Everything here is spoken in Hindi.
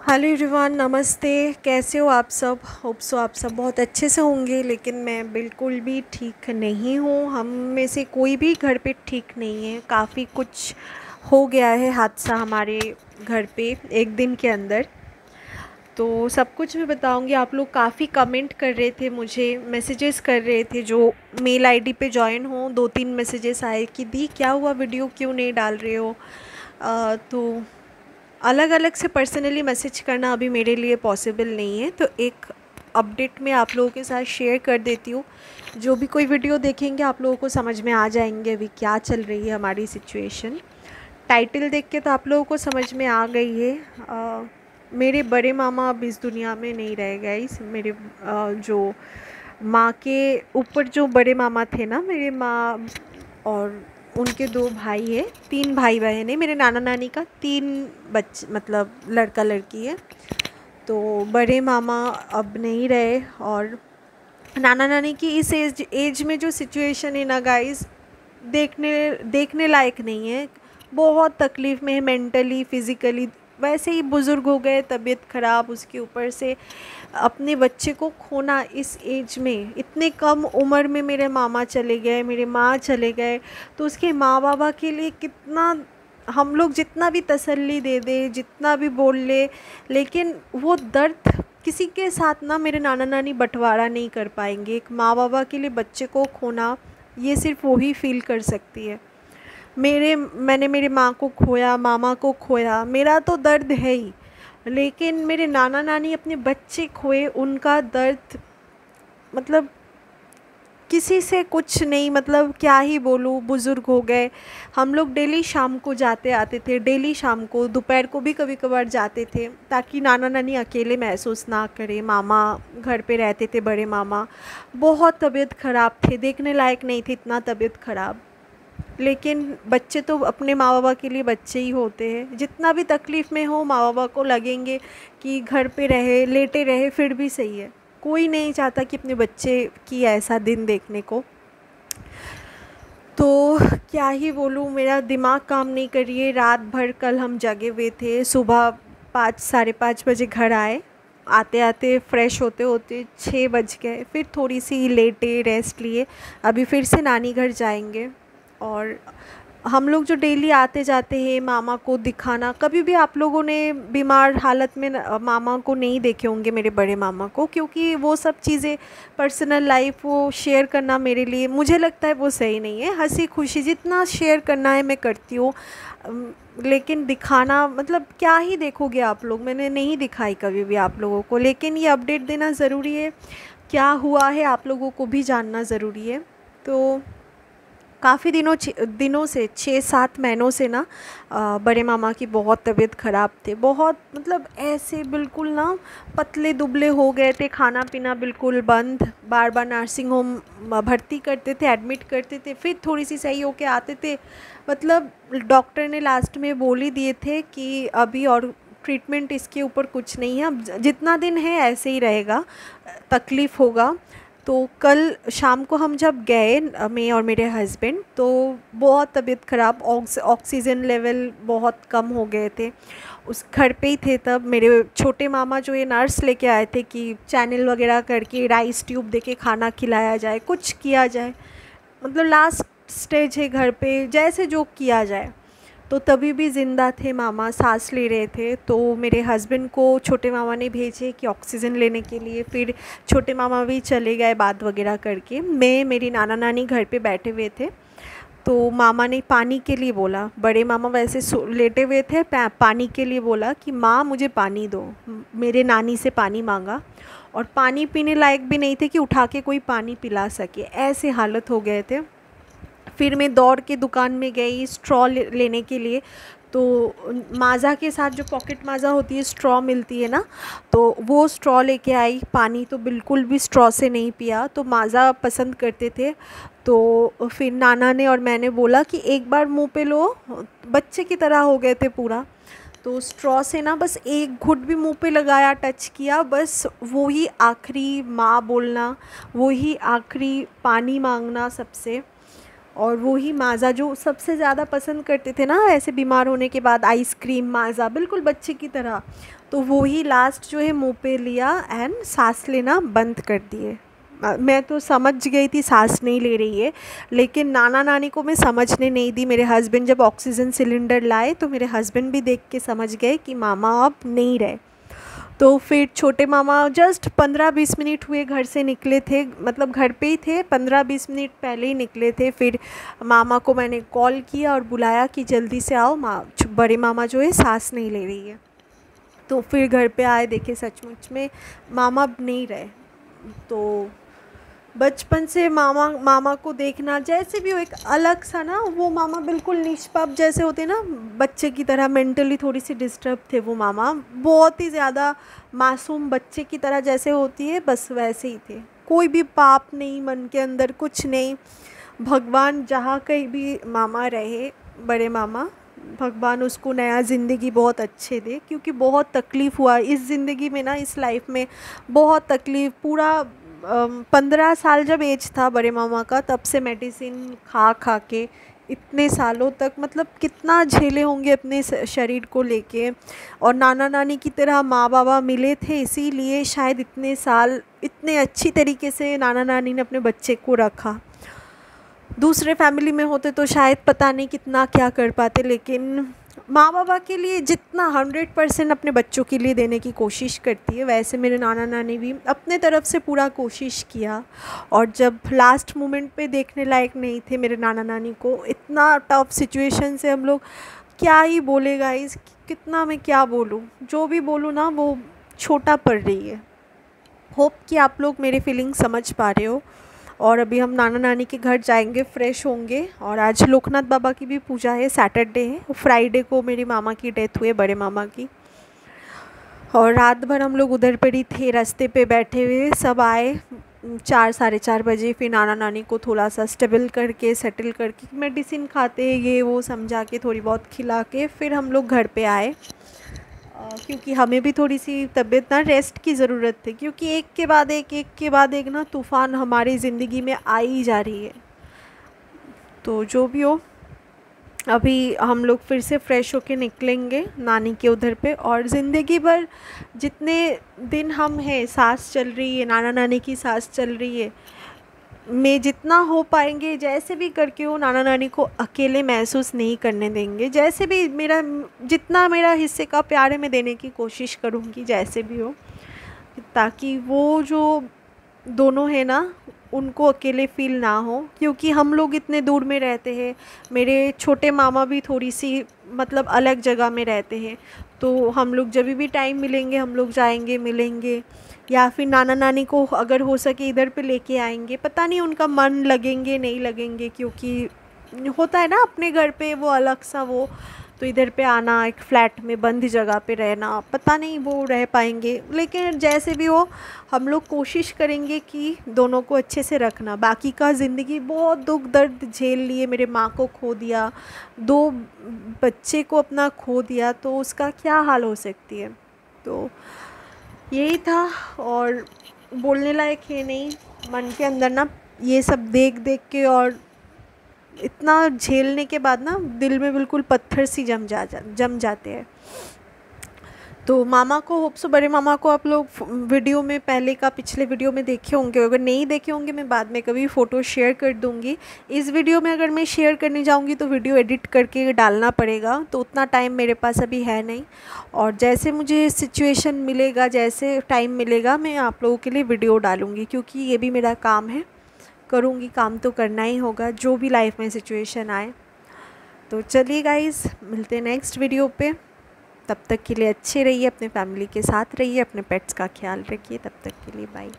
हेलो एवरीवन, नमस्ते। कैसे हो आप सब? होप सो आप सब बहुत अच्छे से होंगे, लेकिन मैं बिल्कुल भी ठीक नहीं हूँ। हम में से कोई भी घर पे ठीक नहीं है। काफ़ी कुछ हो गया है हादसा हमारे घर पे एक दिन के अंदर। तो सब कुछ मैं बताऊंगी। आप लोग काफ़ी कमेंट कर रहे थे, मुझे मैसेजेस कर रहे थे, जो मेल आईडी पे जॉइन हो। 2-3 मैसेजेस आए कि दी क्या हुआ, वीडियो क्यों नहीं डाल रहे हो। तो अलग अलग से पर्सनली मैसेज करना अभी मेरे लिए पॉसिबल नहीं है, तो एक अपडेट मैं आप लोगों के साथ शेयर कर देती हूँ। जो भी कोई वीडियो देखेंगे आप लोगों को समझ में आ जाएंगे अभी क्या चल रही है हमारी सिचुएशन। टाइटल देख के तो आप लोगों को समझ में आ गई है। मेरे बड़े मामा अब इस दुनिया में नहीं रह गए। इस मेरे जो माँ के ऊपर जो बड़े मामा थे ना, मेरे माँ और उनके 2 भाई है, 3 भाई बहन है। मेरे नाना नानी का 3 बच्चे, मतलब लड़का लड़की है। तो बड़े मामा अब नहीं रहे, और नाना नानी की इस एज में जो सिचुएशन है ना गाइस, देखने देखने लायक नहीं है। बहुत तकलीफ़ में है, मेंटली फिज़िकली। वैसे ही बुज़ुर्ग हो गए, तबीयत ख़राब, उसके ऊपर से अपने बच्चे को खोना इस एज में, इतने कम उम्र में मेरे मामा चले गए, मेरे माँ चले गए। तो उसके माँ बाबा के लिए कितना हम लोग जितना भी तसल्ली दे दें, जितना भी बोल ले, लेकिन वो दर्द किसी के साथ ना मेरे नाना नानी बंटवारा नहीं कर पाएंगे। एक माँ बाबा के लिए बच्चे को खोना, ये सिर्फ वही फील कर सकती है। मैंने मेरी माँ को खोया, मामा को खोया, मेरा तो दर्द है ही, लेकिन मेरे नाना नानी अपने बच्चे खोए, उनका दर्द मतलब किसी से कुछ नहीं। मतलब क्या ही बोलूँ, बुज़ुर्ग हो गए। हम लोग डेली शाम को जाते आते थे, डेली शाम को, दोपहर को भी कभी कभार जाते थे, ताकि नाना नानी अकेले महसूस ना करें। मामा घर पे रहते थे, बड़े मामा। बहुत तबीयत ख़राब थे, देखने लायक नहीं थे, इतना तबीयत ख़राब। लेकिन बच्चे तो अपने माँ बाबा के लिए बच्चे ही होते हैं। जितना भी तकलीफ़ में हो, माँ बाबा को लगेंगे कि घर पे रहे, लेटे रहे, फिर भी सही है। कोई नहीं चाहता कि अपने बच्चे की ऐसा दिन देखने को। तो क्या ही बोलूँ, मेरा दिमाग काम नहीं कर रही है। रात भर कल हम जगे हुए थे, सुबह 5 साढ़े 5 बजे घर आए। आते आते फ्रेश होते होते 6 बज गए। फिर थोड़ी सी लेटे, रेस्ट लिए। अभी फिर से नानी घर जाएंगे। और हम लोग जो डेली आते जाते हैं, मामा को दिखाना, कभी भी आप लोगों ने बीमार हालत में मामा को नहीं देखे होंगे, मेरे बड़े मामा को, क्योंकि वो सब चीज़ें पर्सनल लाइफ वो शेयर करना मेरे लिए, मुझे लगता है वो सही नहीं है। हंसी खुशी जितना शेयर करना है मैं करती हूँ, लेकिन दिखाना मतलब क्या ही देखोगे आप लोग। मैंने नहीं दिखाई कभी भी आप लोगों को, लेकिन ये अपडेट देना ज़रूरी है। क्या हुआ है आप लोगों को भी जानना ज़रूरी है। तो काफ़ी दिनों से 6-7 महीनों से ना बड़े मामा की बहुत तबीयत ख़राब थी। बहुत मतलब ऐसे बिल्कुल ना पतले दुबले हो गए थे, खाना पीना बिल्कुल बंद। बार बार नर्सिंग होम भर्ती करते थे, एडमिट करते थे, फिर थोड़ी सी सही होके आते थे। मतलब डॉक्टर ने लास्ट में बोल ही दिए थे कि अभी और ट्रीटमेंट इसके ऊपर कुछ नहीं है, अब जितना दिन है ऐसे ही रहेगा, तकलीफ़ होगा। तो कल शाम को हम जब गए, मैं और मेरे हस्बैंड, तो बहुत तबीयत ख़राब, ऑक्सीजन लेवल बहुत कम हो गए थे। उस घर पे ही थे तब। मेरे छोटे मामा जो ये नर्स लेके आए थे कि चैनल वगैरह करके राइस ट्यूब देके खाना खिलाया जाए, कुछ किया जाए, मतलब लास्ट स्टेज है घर पे, जैसे जो किया जाए। तो तभी भी ज़िंदा थे मामा, सांस ले रहे थे। तो मेरे हस्बैंड को छोटे मामा ने भेजे कि ऑक्सीजन लेने के लिए। फिर छोटे मामा भी चले गए बात वगैरह करके। मैं मेरी नाना नानी घर पे बैठे हुए थे। तो मामा ने पानी के लिए बोला, बड़े मामा वैसे लेटे हुए थे, पानी के लिए बोला कि माँ मुझे पानी दो। मेरे नानी से पानी मांगा, और पानी पीने लायक भी नहीं थे कि उठा के कोई पानी पिला सके, ऐसे हालत हो गए थे। फिर मैं दौड़ के दुकान में गई स्ट्रॉ लेने के लिए। तो माज़ा के साथ जो पॉकेट माज़ा होती है, स्ट्रॉ मिलती है ना, तो वो स्ट्रॉ लेके आई। पानी तो बिल्कुल भी स्ट्रॉ से नहीं पिया, तो माज़ा पसंद करते थे। तो फिर नाना ने और मैंने बोला कि एक बार मुंह पे लो, बच्चे की तरह हो गए थे पूरा। तो स्ट्रॉ से ना बस एक घुट भी मुंह पे लगाया, टच किया, बस वो ही आखिरी माँ बोलना, वो ही आखिरी पानी मांगना सबसे। और वो ही माज़ा जो सबसे ज़्यादा पसंद करते थे ना ऐसे बीमार होने के बाद, आइसक्रीम माज़ा बिल्कुल बच्चे की तरह, तो वो ही लास्ट जो है मुंह पे लिया एंड सांस लेना बंद कर दिए। मैं तो समझ गई थी सांस नहीं ले रही है, लेकिन नाना नानी को मैं समझने नहीं दी। मेरे हस्बैंड जब ऑक्सीजन सिलेंडर लाए तो मेरे हस्बैंड भी देख के समझ गए कि मामा अब नहीं रहे। तो फिर छोटे मामा जस्ट 15-20 मिनट हुए घर से निकले थे, मतलब घर पे ही थे, 15-20 मिनट पहले ही निकले थे। फिर मामा को मैंने कॉल किया और बुलाया कि जल्दी से आओ, बड़े मामा जो है सांस नहीं ले रही है। तो फिर घर पे आए, देखे सचमुच में मामा अब नहीं रहे। तो बचपन से मामा को देखना जैसे भी हो एक अलग सा ना, वो मामा बिल्कुल निष्पाप जैसे होते ना, बच्चे की तरह, मेंटली थोड़ी सी डिस्टर्ब थे वो मामा, बहुत ही ज़्यादा मासूम बच्चे की तरह जैसे होती है बस वैसे ही थे। कोई भी पाप नहीं मन के अंदर, कुछ नहीं। भगवान जहाँ कहीं भी मामा रहे, बड़े मामा, भगवान उसको नया ज़िंदगी बहुत अच्छे दे, क्योंकि बहुत तकलीफ़ हुआ इस ज़िंदगी में ना, इस लाइफ में बहुत तकलीफ़। पूरा 15 साल जब एज था बड़े मामा का, तब से मेडिसिन खा खा के इतने सालों तक, मतलब कितना झेले होंगे अपने शरीर को लेके। और नाना नानी की तरह माँ बाबा मिले थे, इसीलिए शायद इतने साल इतने अच्छी तरीके से नाना नानी ने अपने बच्चे को रखा। दूसरे फैमिली में होते तो शायद पता नहीं कितना क्या कर पाते, लेकिन माँ बाबा के लिए जितना 100% अपने बच्चों के लिए देने की कोशिश करती है, वैसे मेरे नाना नानी भी अपने तरफ से पूरा कोशिश किया। और जब लास्ट मोमेंट पे देखने लायक नहीं थे मेरे नाना नानी को, इतना टफ सिचुएशन से हम लोग, क्या ही बोले गाइस, कितना मैं क्या बोलूँ, जो भी बोलूँ ना वो छोटा पड़ रही है। होप कि आप लोग मेरी फीलिंग समझ पा रहे हो। और अभी हम नाना नानी के घर जाएंगे, फ्रेश होंगे। और आज लोकनाथ बाबा की भी पूजा है, सैटरडे है। फ्राइडे को मेरी मामा की डेथ हुई है, बड़े मामा की। और रात भर हम लोग उधर पर ही थे, रास्ते पे बैठे हुए। सब आए 4-4:30 बजे। फिर नाना नानी को थोड़ा सा स्टेबल करके, सेटल करके, मेडिसिन खाते ये वो समझा के, थोड़ी बहुत खिला के, फिर हम लोग घर पे आए। क्योंकि हमें भी थोड़ी सी तबीयत ना, रेस्ट की ज़रूरत थी, क्योंकि एक के बाद एक ना तूफ़ान हमारी ज़िंदगी में आ ही जा रही है। तो जो भी हो, अभी हम लोग फिर से फ़्रेश होके निकलेंगे नानी के उधर पे। और ज़िंदगी भर जितने दिन हम हैं, सांस चल रही है, नाना नानी की सांस चल रही है, में जितना हो पाएंगे जैसे भी करके हो, नाना नानी को अकेले महसूस नहीं करने देंगे। जैसे भी जितना मेरा हिस्से का प्यार है मैं देने की कोशिश करूँगी, जैसे भी हो, ताकि वो जो दोनों है ना, उनको अकेले फील ना हो। क्योंकि हम लोग इतने दूर में रहते हैं, मेरे छोटे मामा भी थोड़ी सी मतलब अलग जगह में रहते हैं। तो हम लोग जब भी टाइम मिलेंगे हम लोग जाएंगे, मिलेंगे, या फिर नाना नानी को अगर हो सके इधर पे लेके आएंगे। पता नहीं उनका मन लगेंगे नहीं लगेंगे, क्योंकि होता है ना अपने घर पे वो अलग सा वो, तो इधर पे आना, एक फ्लैट में बंद जगह पे रहना, पता नहीं वो रह पाएंगे। लेकिन जैसे भी हो, हम लोग कोशिश करेंगे कि दोनों को अच्छे से रखना। बाकी का ज़िंदगी बहुत दुख दर्द झेल लिए, मेरे माँ को खो दिया, 2 बच्चे को अपना खो दिया, तो उसका क्या हाल हो सकती है। तो यही था, और बोलने लायक है नहीं। मन के अंदर ना ये सब देख देख के और इतना झेलने के बाद ना दिल में बिल्कुल पत्थर सी जम जाते हैं। तो मामा को, होप सो बड़े मामा को आप लोग वीडियो में, पहले का पिछले वीडियो में देखे होंगे। अगर नहीं देखे होंगे मैं बाद में कभी फ़ोटो शेयर कर दूँगी। इस वीडियो में अगर मैं शेयर करने जाऊँगी तो वीडियो एडिट करके डालना पड़ेगा, तो उतना टाइम मेरे पास अभी है नहीं। और जैसे मुझे सिचुएशन मिलेगा, जैसे टाइम मिलेगा, मैं आप लोगों के लिए वीडियो डालूँगी, क्योंकि ये भी मेरा काम है, करूँगी, काम तो करना ही होगा जो भी लाइफ में सिचुएशन आए। तो चलिए गाइज़, मिलते हैं नेक्स्ट वीडियो पे। तब तक के लिए अच्छे रहिए, अपने फैमिली के साथ रहिए, अपने पेट्स का ख्याल रखिए। तब तक के लिए बाय।